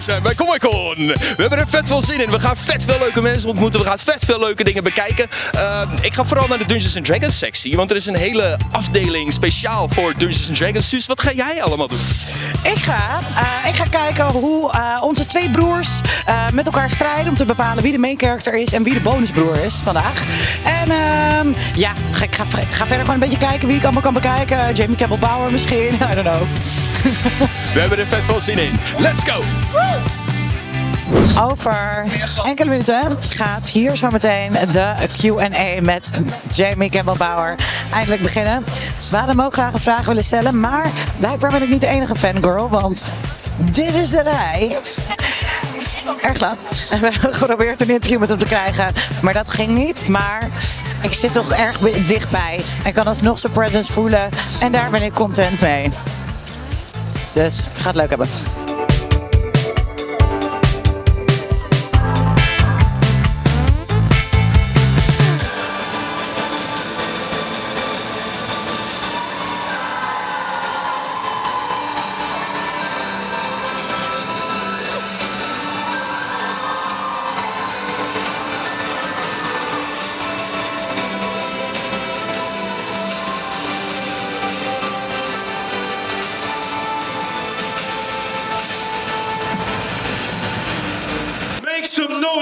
Wij zijn bij Comic-Con. We hebben er vet veel zin in. We gaan vet veel leuke mensen ontmoeten. We gaan vet veel leuke dingen bekijken. Ik ga vooral naar de Dungeons & Dragons sectie. Want er is een hele afdeling speciaal voor Dungeons & Dragons. Suus, wat ga jij allemaal doen? Ik ga kijken hoe onze twee broers met elkaar strijden om te bepalen wie de main character is en wie de bonusbroer is vandaag. En ik ga verder gewoon een beetje kijken wie ik allemaal kan bekijken. Jamie Campbell Bower misschien, I don't know. We hebben er vet veel zin in. Let's go! Over enkele minuten gaat hier zo meteen de Q&A met Jamie Campbell Bower eindelijk beginnen. We hadden hem ook graag een vraag willen stellen, maar blijkbaar ben ik niet de enige fangirl, want dit is de rij. Erg lang. We hebben geprobeerd een interview met hem te krijgen, maar dat ging niet. Maar ik zit toch erg dichtbij en kan alsnog zijn presence voelen en daar ben ik content mee. Dus ga het leuk hebben.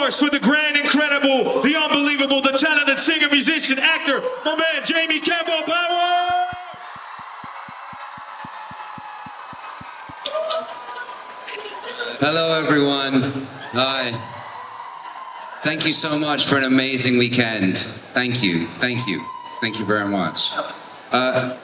For the grand, incredible, the unbelievable, the talented singer, musician, actor, my man Jamie Campbell Bower! Hello everyone. Hi. Thank you so much for an amazing weekend. Thank you. Thank you. Thank you very much.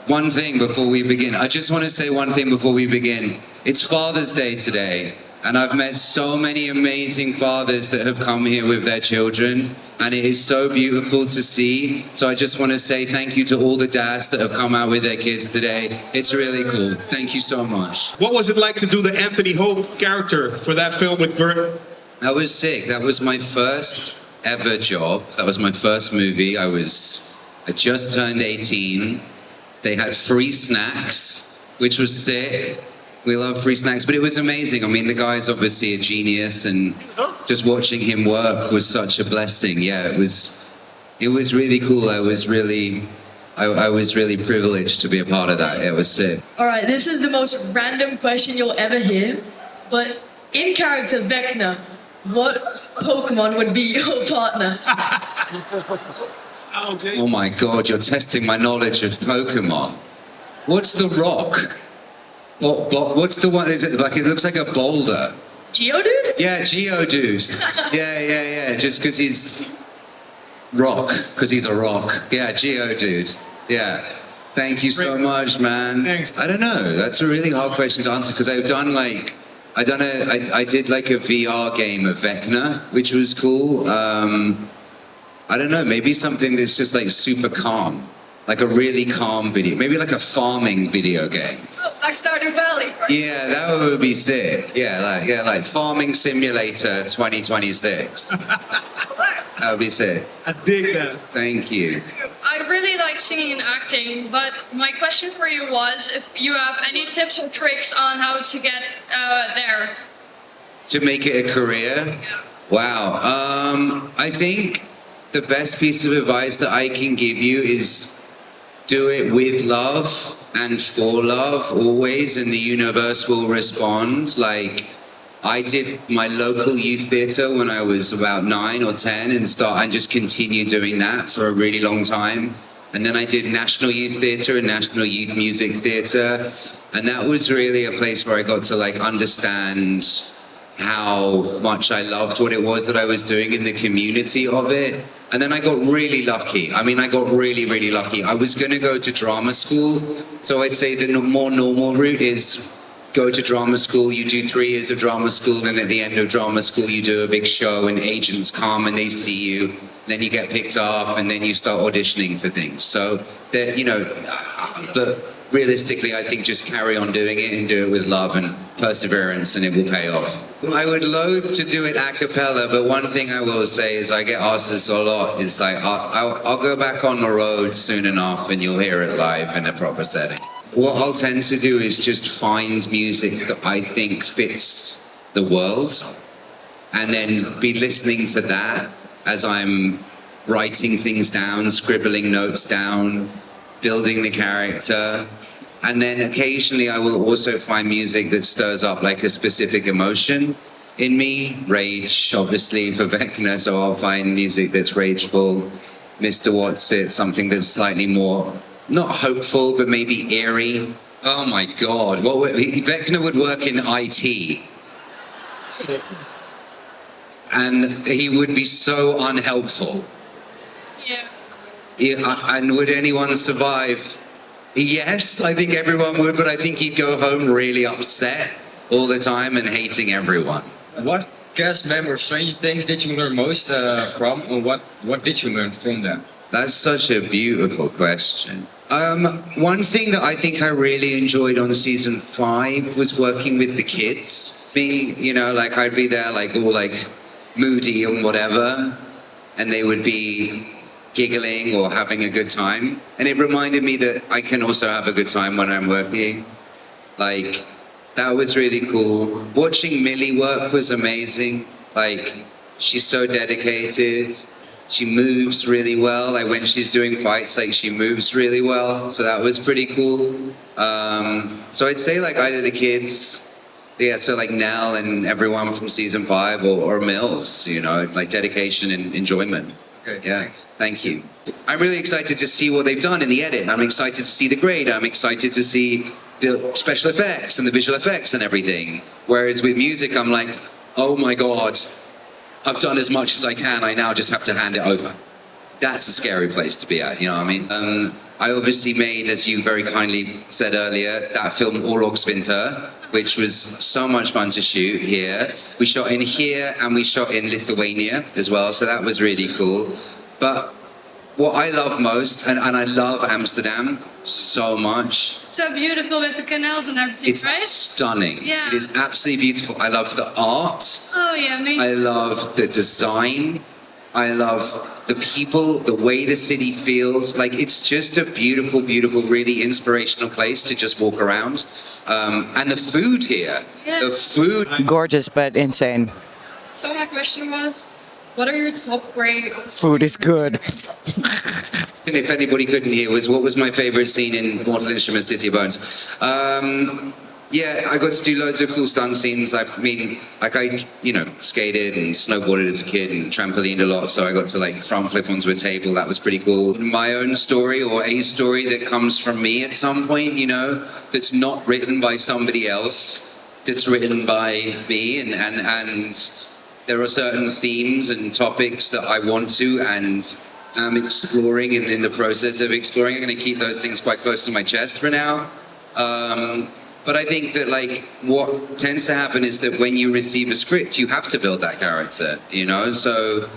One thing before we begin. I just want to say one thing before we begin. It's Father's Day today. And I've met so many amazing fathers that have come here with their children. And it is so beautiful to see. So I just want to say thank you to all the dads that have come out with their kids today. It's really cool. Thank you so much. What was it like to do the Anthony Hope character for that film with Bert? That was sick. That was my first ever job. That was my first movie. I just turned 18. They had free snacks, which was sick. We love free snacks, but it was amazing. I mean, the guy's obviously a genius, and just watching him work was such a blessing. Yeah, it was really cool. I was really privileged to be a part of that. It was sick. All right, this is the most random question you'll ever hear, but in character Vecna, what Pokemon would be your partner? Oh my God, you're testing my knowledge of Pokemon. What's the rock? What's the one? Is it like it looks like a boulder? Geodude? Yeah, Geodude. Yeah. Just because he's because he's a rock. Yeah, Geodude. Yeah. Thank you so much, man. Thanks. I don't know. That's a really hard question to answer because I did like a VR game of Vecna, which was cool. I don't know. Maybe something that's just like super calm. Like a really calm video. Maybe like a farming video game. Oh, like Stardew Valley. Right? Yeah, that would be sick. Like Farming Simulator 2026. That would be sick. I dig that. Thank you. I really like singing and acting, but my question for you was if you have any tips or tricks on how to get there. To make it a career? Yeah. Wow. I think the best piece of advice that I can give you is do it with love and for love always, and the universe will respond. Like, I did my local youth theatre when I was about 9 or 10 and just continued doing that for a really long time. And then I did National Youth Theatre and National Youth Music Theatre. And that was really a place where I got to like understand how much I loved what it was that I was doing in the community of it. And then I got really lucky. I mean, I got really, really lucky. I was going to go to drama school. So I'd say the more normal route is go to drama school, you do 3 years of drama school, and at the end of drama school, you do a big show, and agents come and they see you. Then you get picked up, and then you start auditioning for things. So, but realistically, I think just carry on doing it and do it with love and perseverance, and it will pay off. I would loathe to do it a cappella, but one thing I will say is I get asked this a lot, is like, I'll go back on the road soon enough and you'll hear it live in a proper setting. What I'll tend to do is just find music that I think fits the world, and then be listening to that as I'm writing things down, scribbling notes down, building the character. And then occasionally I will also find music that stirs up like a specific emotion in me. Rage, obviously, for Vecna, so I'll find music that's rageful. Mr. What's-It, something that's slightly more, not hopeful, but maybe eerie. Oh my God, Vecna would work in IT. And he would be so unhelpful. Yeah. And would anyone survive? Yes, I think everyone would, but I think he'd go home really upset all the time and hating everyone. What cast member of Stranger Things did you learn most from, and what did you learn from them? That's such a beautiful question. One thing that I think I really enjoyed on season 5 was working with the kids. Being, you know, like I'd be there like all like moody and whatever, and they would be giggling or having a good time. And it reminded me that I can also have a good time when I'm working. Like, that was really cool. Watching Millie work was amazing. Like, she's so dedicated. She moves really well. Like when she's doing fights, like she moves really well. So that was pretty cool. So I'd say like either the kids, yeah, so like Nell and everyone from season 5 or Mills, you know, like dedication and enjoyment. Okay, Yeah, thanks. thank you. I'm really excited to see what they've done in the edit. I'm excited to see the grade. I'm excited to see the special effects and the visual effects and everything. Whereas with music, I'm like, oh my God, I've done as much as I can. I now just have to hand it over. That's a scary place to be at, you know what I mean? I obviously made, as you very kindly said earlier, that film Oorlogswinter, which was so much fun to shoot here. We shot in here and we shot in Lithuania as well, so that was really cool. But what I love most, and I love Amsterdam so much. So beautiful with the canals and everything, It's right? stunning. Yeah. It is absolutely beautiful. I love the art. Oh yeah, me. I love the design. I love the people, the way the city feels. Like, it's just a beautiful, beautiful, really inspirational place to just walk around. And the food here, Yes. the food. Gorgeous, but insane. So my question was, what are your top 3? Food is good. If anybody couldn't hear, was what was my favorite scene in Mortal Instruments City of Bones. Yeah, I got to do loads of cool stunt scenes. I mean, like I, you know, skated and snowboarded as a kid and trampolined a lot, so I got to like front flip onto a table. That was pretty cool. My own story, or a story that comes from me at some point, you know, that's not written by somebody else, that's written by me, and there are certain themes and topics that I want to and am exploring and in the process of exploring. I'm going to keep those things quite close to my chest for now. But I think that like what tends to happen is that when you receive a script, you have to build that character, you know? So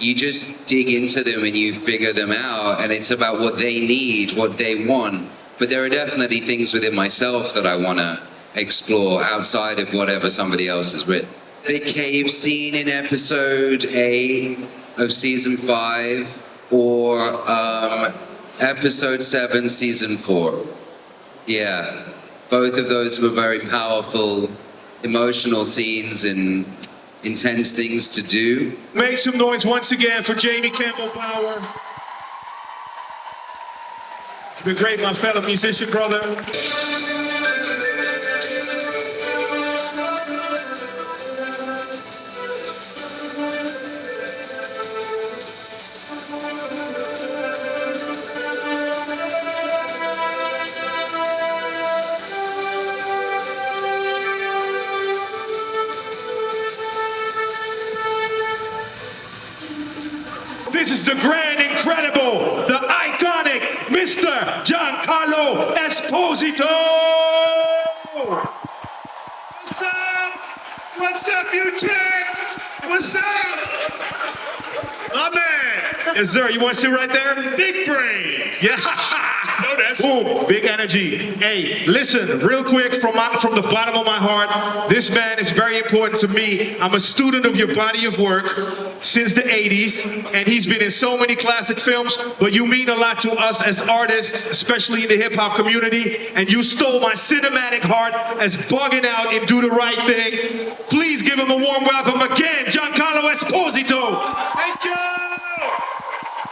you just dig into them and you figure them out, and it's about what they need, what they want. But there are definitely things within myself that I want to explore outside of whatever somebody else has written. The cave scene in episode 8 of season 5 or episode 7, season 4. Yeah. Both of those were very powerful, emotional scenes and intense things to do. Make some noise once again for Jamie Campbell Bower. It's been great, my fellow musician brother. This is the grand, incredible, the iconic Mr. Giancarlo Esposito! What's up? What's up, you twins? What's up? My man. Yes, sir. You want to sit right there? Big brain. Yeah. No, that's Boom, big energy. Hey, listen, real quick, from the bottom of my heart, this man is very important to me. I'm a student of your body of work since the 80s, and he's been in so many classic films, but you mean a lot to us as artists, especially in the hip-hop community, and you stole my cinematic heart as bugging out and do the right thing. Please give him a warm welcome again, Giancarlo Esposito. Thank you!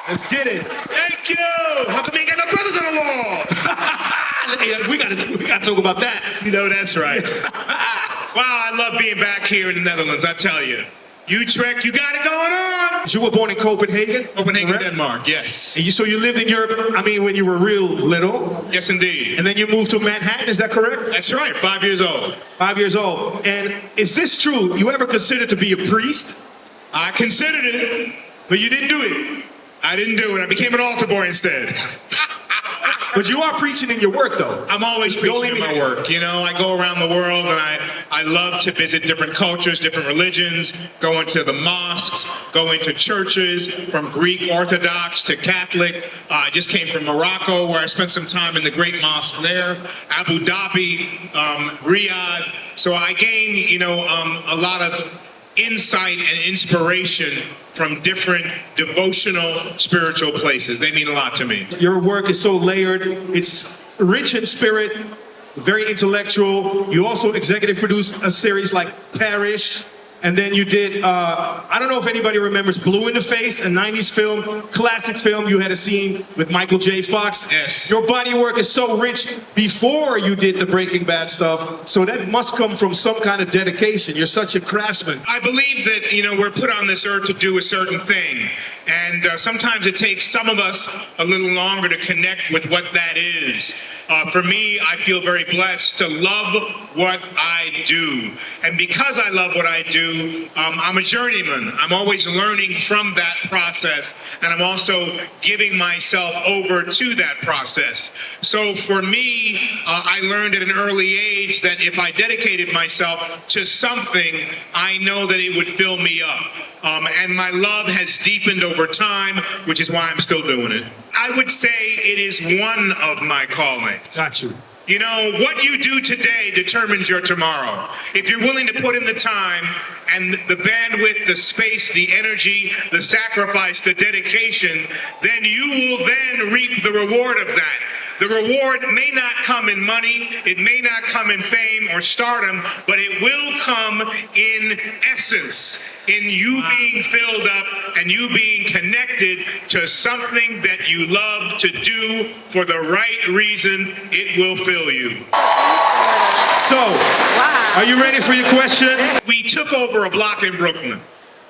Let's get it. Thank you! How come you ain't got no brothers on the wall? we gotta talk about that. You know that's right. Wow, I love being back here in the Netherlands, I tell you. Utrecht, you got it going on! You were born in Copenhagen? Copenhagen, correct? Denmark, yes. And so you lived in Europe, I mean, when you were real little? Yes, indeed. And then you moved to Manhattan, is that correct? That's right, 5 years old. 5 years old. And is this true? You ever considered to be a priest? I considered it, But you didn't do it. I didn't do it. I became an altar boy instead. But you are preaching in your work, though. I'm always preaching in my work. You know, I go around the world and I love to visit different cultures, different religions, go into the mosques, go into churches, from Greek Orthodox to Catholic. I just came from Morocco, where I spent some time in the great mosque there, Abu Dhabi, Riyadh. So I gain, a lot of insight and inspiration from different devotional, spiritual places. They mean a lot to me. Your work is so layered. It's rich in spirit, very intellectual. You also executive produced a series like Parish. And then you did, I don't know if anybody remembers Blue in the Face, a 90s film, classic film. You had a scene with Michael J. Fox. Yes. Your body work is so rich before you did the Breaking Bad stuff. So that must come from some kind of dedication. You're such a craftsman. I believe that, we're put on this earth to do a certain thing. And sometimes it takes some of us a little longer to connect with what that is. For me, I feel very blessed to love what I do. And because I love what I do, I'm a journeyman. I'm always learning from that process. And I'm also giving myself over to that process. So for me, I learned at an early age that if I dedicated myself to something, I know that it would fill me up. And my love has deepened over time, which is why I'm still doing it. I would say it is one of my callings. Got you. What you do today determines your tomorrow. If you're willing to put in the time and the bandwidth, the space, the energy, the sacrifice, the dedication, then you will then reap the reward of that. The reward may not come in money, it may not come in fame or stardom, but it will come in essence, in you being filled up and you being connected to something that you love to do for the right reason. It will fill you. So, are you ready for your question? We took over a block in Brooklyn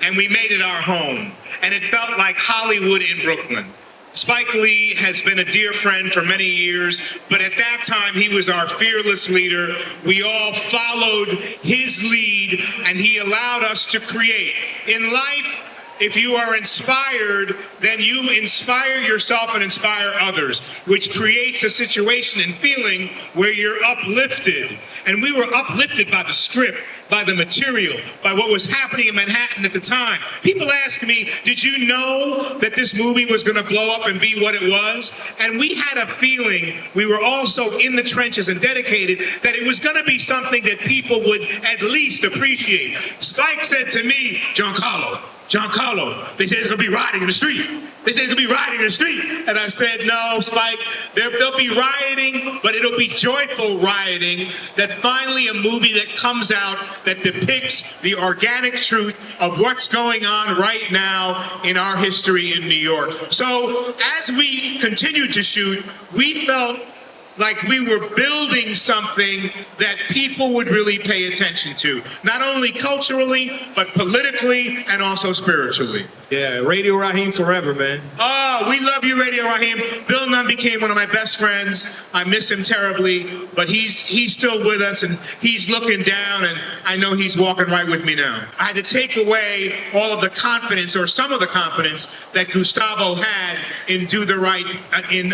and we made it our home, and it felt like Hollywood in Brooklyn. Spike Lee has been a dear friend for many years, but at that time he was our fearless leader. We all followed his lead and he allowed us to create. In life, if you are inspired, then you inspire yourself and inspire others, which creates a situation and feeling where you're uplifted. And we were uplifted by the script, by the material, by what was happening in Manhattan at the time. People ask me, did you know that this movie was going to blow up and be what it was? And we had a feeling, we were also in the trenches and dedicated, that it was going to be something that people would at least appreciate. Spike said to me, Giancarlo, they say it's going to be rioting in the street. They say it's going to be rioting in the street. And I said, no, Spike, there'll be rioting, but it'll be joyful rioting, that finally a movie that comes out that depicts the organic truth of what's going on right now in our history in New York. So as we continued to shoot, we felt like we were building something that people would really pay attention to, not only culturally, but politically and also spiritually. Yeah, Radio Raheem forever, man. Oh, we love you, Radio Raheem. Bill Nunn became one of my best friends. I miss him terribly, but he's still with us, and he's looking down, and I know he's walking right with me now. I had to take away all of the confidence, or some of the confidence, that Gustavo had in Do the Right, in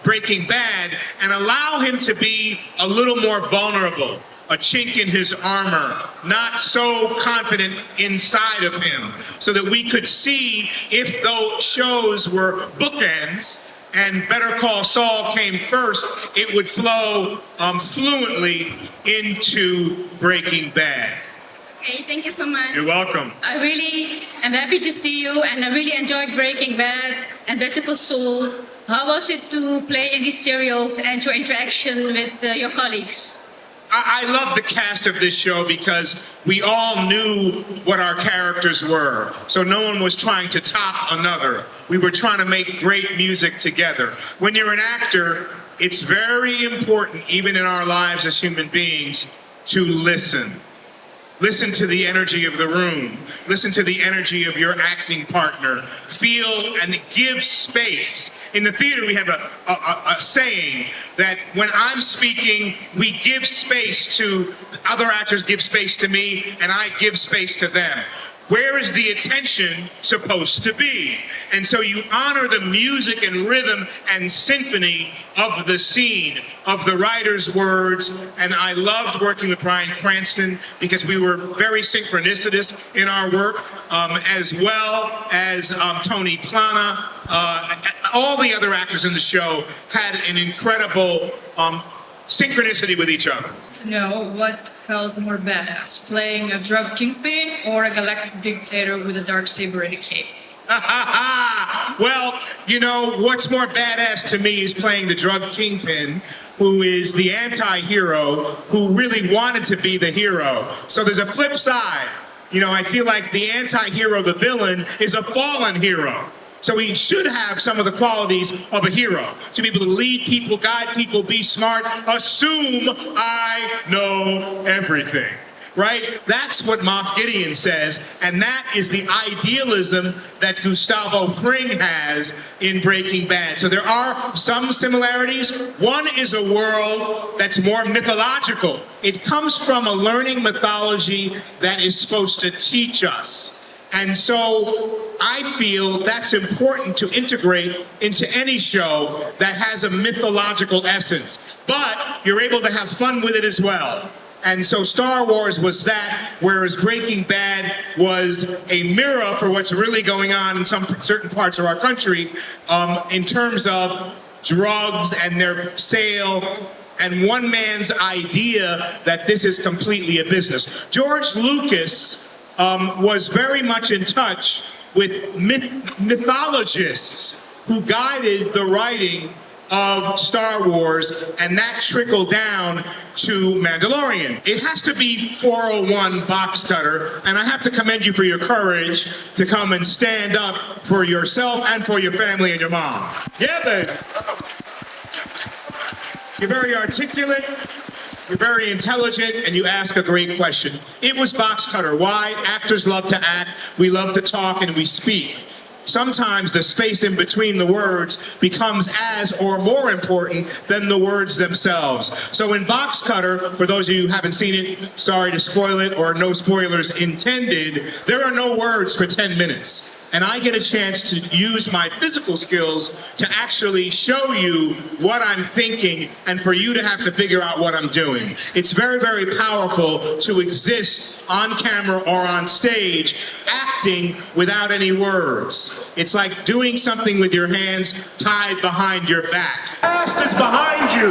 Breaking Bad, and allow him to be a little more vulnerable. A chink in his armor, not so confident inside of him, so that we could see if those shows were bookends and Better Call Saul came first, it would flow fluently into Breaking Bad. Okay, thank you so much. You're welcome. I really am happy to see you, and I really enjoyed Breaking Bad and Better Call Saul. How was it to play in these serials and your interaction with your colleagues? I love the cast of this show because we all knew what our characters were. So no one was trying to top another. We were trying to make great music together. When you're an actor, it's very important, even in our lives as human beings, to listen. Listen to the energy of the room. Listen to the energy of your acting partner. Feel and give space. In the theater, we have a saying that when I'm speaking, we give space to, other actors give space to me, and I give space to them. Where is the attention supposed to be? And so you honor the music and rhythm and symphony of the scene, of the writer's words. And I loved working with Bryan Cranston because we were very synchronicitous in our work, as well as Tony Plana. All the other actors in the show had an incredible synchronicity with each other. To know what felt more badass, playing a drug kingpin or a galactic dictator with a dark saber and a cape? Well, you know, what's more badass to me is playing the drug kingpin, who is the anti-hero, who really wanted to be the hero. So there's a flip side. You know, I feel like the anti-hero, the villain, is a fallen hero. So he should have some of the qualities of a hero. To be able to lead people, guide people, be smart, assume I know everything. Right? That's what Moff Gideon says, and that is the idealism that Gustavo Fring has in Breaking Bad. So there are some similarities. One is a world that's more mythological. It comes from a learning mythology that is supposed to teach us. And so I feel that's important to integrate into any show that has a mythological essence. But you're able to have fun with it as well. And so Star Wars was that, whereas Breaking Bad was a mirror for what's really going on in some certain parts of our country in terms of drugs and their sale and one man's idea that this is completely a business. George Lucas was very much in touch with mythologists who guided the writing of Star Wars, and that trickled down to Mandalorian. It has to be 401 box cutter, and I have to commend you for your courage to come and stand up for yourself and for your family and your mom. Yeah, baby. You're very articulate. You're very intelligent, and you ask a great question. It was box cutter. Why? Actors love to act, we love to talk, and we speak. Sometimes the space in between the words becomes as or more important than the words themselves. So in Box Cutter, for those of you who haven't seen it, sorry to spoil it, or no spoilers intended, there are no words for 10 minutes. And I get a chance to use my physical skills to actually show you what I'm thinking and for you to have to figure out what I'm doing. It's very, very powerful to exist on camera or on stage, acting without any words. It's like doing something with your hands tied behind your back. Past is behind you.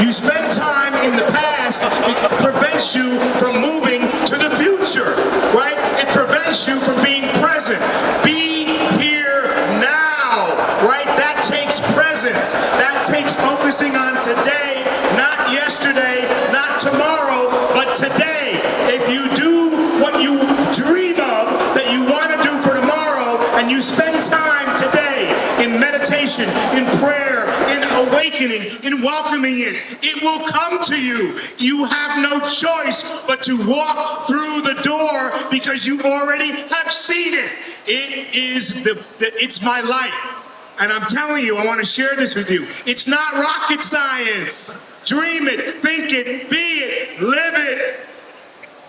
You spend time in the past, it prevents you from moving to the future, right? It prevents you from being present. Be here now, right? That takes presence. That takes focusing on today, not yesterday, not tomorrow, but today. If you do what you dream of that you want to do for tomorrow, and you spend time today in meditation, in prayer, in awakening, in welcoming it, it will come to you. You have no choice but to walk through the door because you already have seen it. It is it's my life. And I'm telling you, I want to share this with you. It's not rocket science. Dream it, think it, be it, live it.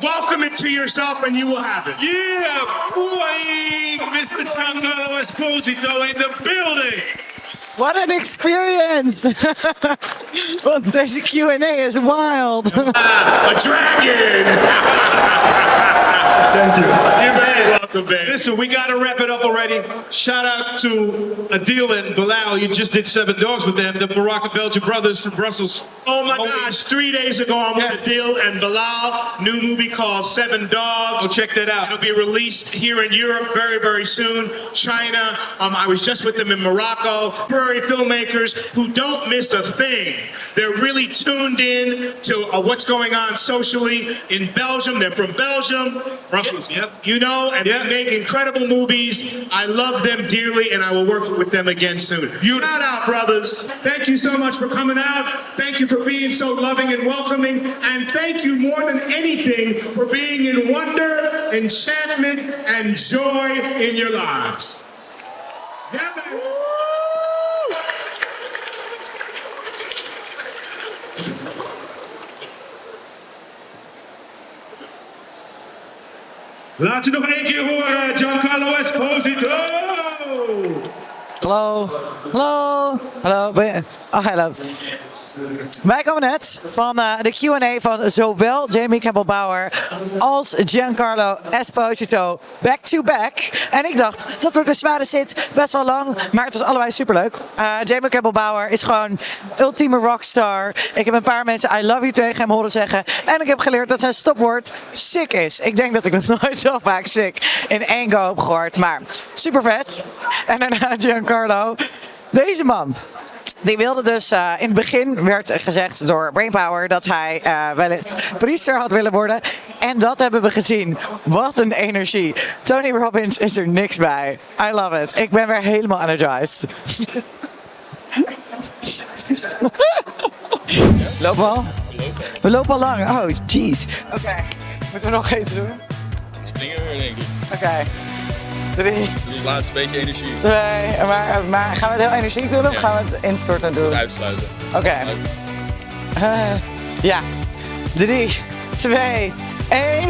Welcome it to yourself and you will have it. Yeah, boy, Mr. Giancarlo Esposito in the building. What an experience! Want deze Q&A is wild. A dragon! Thank you. You're very welcome. welcome, baby. Listen, we got to wrap it up already. Shout out to Adil and Bilal. You just did 7 Dogs with them, the Moroccan Belgian brothers from Brussels. Oh my gosh, 3 days ago I'm with Adil and Bilal. New movie called 7 Dogs. Go check that out. It'll be released here in Europe very, very soon. China. I was just with them in Morocco. Contemporary filmmakers who don't miss a thing. They're really tuned in to what's going on socially in Belgium. They're from Belgium. Brussels, yep. You know, and they make incredible movies. I love them dearly, and I will work with them again soon. Shout out, brothers. Thank you so much for coming out. Thank you for being so loving and welcoming. And thank you more than anything for being in wonder, enchantment, and joy in your lives. Yeah, man. Laat je nog 1 keer horen, Giancarlo Esposito! Hallo, hallo, hallo. Oh, hallo. Wij komen net van de Q&A van zowel Jamie Campbell Bower als Giancarlo Esposito back-to-back. En ik dacht, dat wordt een zware zit, best wel lang, maar het was allebei superleuk. Jamie Campbell Bower is gewoon ultieme rockstar. Ik heb een paar mensen I love you tegen hem horen zeggen. En ik heb geleerd dat zijn stopwoord sick is. Ik denk dat ik nog nooit zo vaak sick in één go heb gehoord, maar super vet. En daarna Giancarlo, deze man. Die wilde dus, in het begin werd gezegd door Brainpower dat hij wellicht priester had willen worden. En dat hebben we gezien. Wat een energie. Tony Robbins is er niks bij. I love it. Ik ben weer helemaal energized. Lopen we al? We lopen al lang. Oh, jeez. Oké. Moeten we nog iets doen? Springen weer, denk ik. Oké. 3. Het laatste beetje energie. 2. Maar gaan we het heel energiek doen of gaan we het instorten doen? Uitsluiten. Oké. Ja. 3, 2, 1.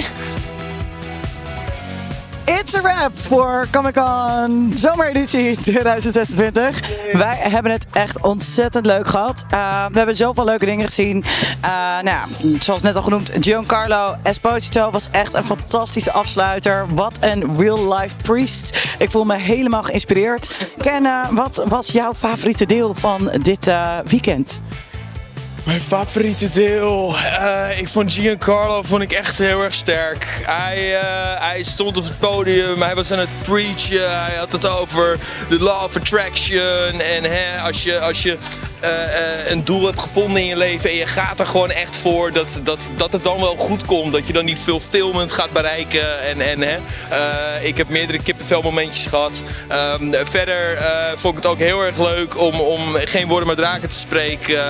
It's a wrap voor Comic-Con Zomereditie 2026. Wij hebben het echt ontzettend leuk gehad. We hebben zoveel leuke dingen gezien. Zoals net al genoemd, Giancarlo Esposito was echt een fantastische afsluiter. Wat een real-life priest. Ik voel me helemaal geïnspireerd. Ken, wat was jouw favoriete deel van dit weekend? Mijn favoriete deel? Ik vond Giancarlo echt heel erg sterk. Hij stond op het podium, hij was aan het preachen, hij had het over de law of attraction. En als je een doel hebt gevonden in je leven en je gaat er gewoon echt voor dat het dan wel goed komt. Dat je dan die fulfillment gaat bereiken. Ik heb meerdere kippenvelmomentjes gehad. Verder vond ik het ook heel erg leuk om geen woorden maar draken te spreken.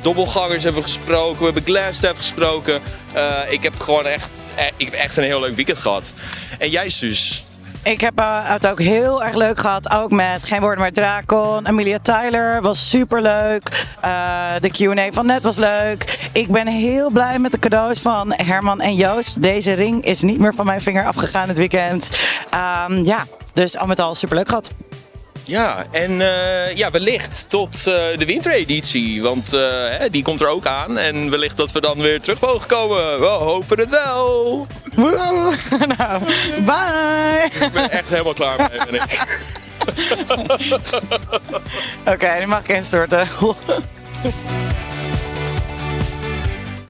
Dobbelgangers hebben we gesproken, we hebben Glassstaff gesproken. Ik heb echt een heel leuk weekend gehad. En jij, Suus? Ik heb het ook heel erg leuk gehad, ook met Geen Woorden maar Dracon. Amelia Tyler was super leuk. De Q&A van net was leuk. Ik ben heel blij met de cadeaus van Herman en Joost. Deze ring is niet meer van mijn vinger afgegaan het weekend. Dus al met al super leuk gehad. Ja, en wellicht tot de wintereditie, want die komt er ook aan. En wellicht dat we dan weer terug mogen komen. We hopen het wel. Woe! Nou, bye! Ik ben echt helemaal klaar mee, ben ik. Oké, nu mag ik instorten.